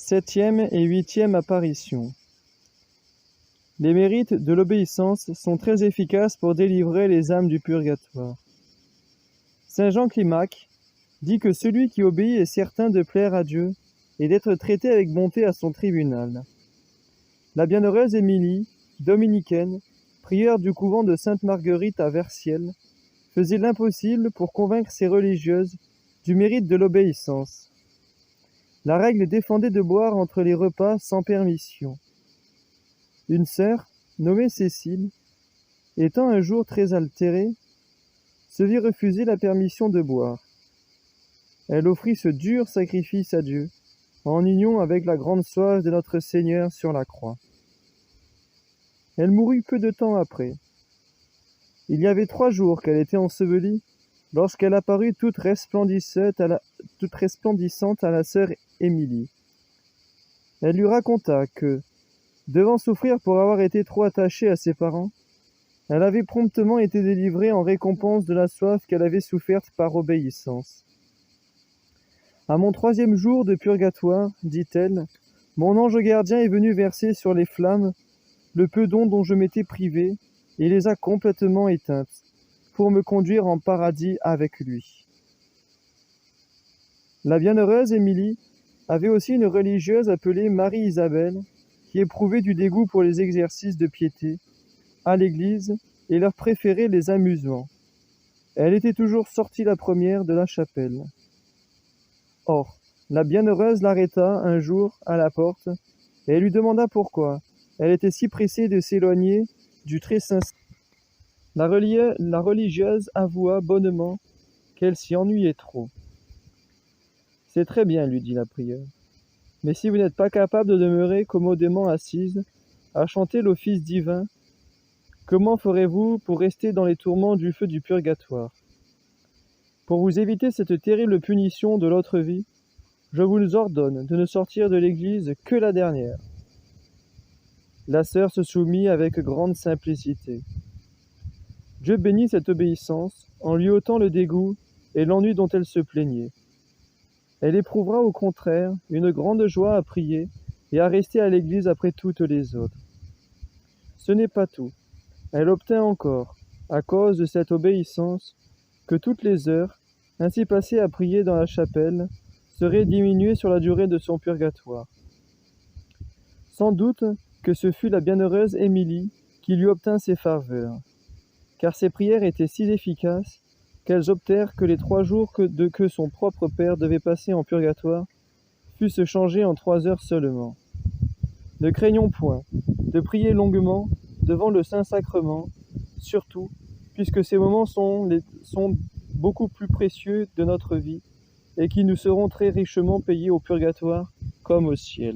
Septième et huitième apparition. Les mérites de l'obéissance sont très efficaces pour délivrer les âmes du purgatoire. Saint Jean Climac dit que celui qui obéit est certain de plaire à Dieu et d'être traité avec bonté à son tribunal. La bienheureuse Émilie, dominicaine, prieure du couvent de Sainte-Marguerite à Versières, faisait l'impossible pour convaincre ses religieuses du mérite de l'obéissance. La règle défendait de boire entre les repas sans permission. Une sœur, nommée Cécile, étant un jour très altérée, se vit refuser la permission de boire. Elle offrit ce dur sacrifice à Dieu, en union avec la grande soif de notre Seigneur sur la croix. Elle mourut peu de temps après. Il y avait 3 jours qu'elle était ensevelie, lorsqu'elle apparut toute resplendissante à la sœur Émilie. Elle lui raconta que, devant souffrir pour avoir été trop attachée à ses parents, elle avait promptement été délivrée en récompense de la soif qu'elle avait soufferte par obéissance. À mon 3e jour de purgatoire, dit-elle, mon ange gardien est venu verser sur les flammes le peu d'eau dont je m'étais privée et les a complètement éteintes, pour me conduire en paradis avec lui. La bienheureuse Émilie avait aussi une religieuse appelée Marie-Isabelle, qui éprouvait du dégoût pour les exercices de piété à l'église et leur préférait les amusements. Elle était toujours sortie la première de la chapelle. Or, la bienheureuse l'arrêta un jour à la porte et lui demanda pourquoi elle était si pressée de s'éloigner du très saint. La religieuse avoua bonnement qu'elle s'y ennuyait trop. « C'est très bien, lui dit la prieure, mais si vous n'êtes pas capable de demeurer commodément assise, à chanter l'office divin, comment ferez-vous pour rester dans les tourments du feu du purgatoire? Pour vous éviter cette terrible punition de l'autre vie, je vous ordonne de ne sortir de l'église que la dernière. » La sœur se soumit avec grande simplicité. Dieu bénit cette obéissance en lui ôtant le dégoût et l'ennui dont elle se plaignait. Elle éprouvera au contraire une grande joie à prier et à rester à l'église après toutes les autres. Ce n'est pas tout. Elle obtint encore, à cause de cette obéissance, que toutes les heures, ainsi passées à prier dans la chapelle, seraient diminuées sur la durée de son purgatoire. Sans doute que ce fut la bienheureuse Émilie qui lui obtint ces faveurs, car ses prières étaient si efficaces qu'elles obtinrent que les 3 jours que son propre père devait passer en purgatoire fussent changés en 3 heures seulement. Ne craignons point de prier longuement devant le Saint-Sacrement, surtout puisque ces moments sont beaucoup plus précieux de notre vie et qui nous seront très richement payés au purgatoire comme au ciel.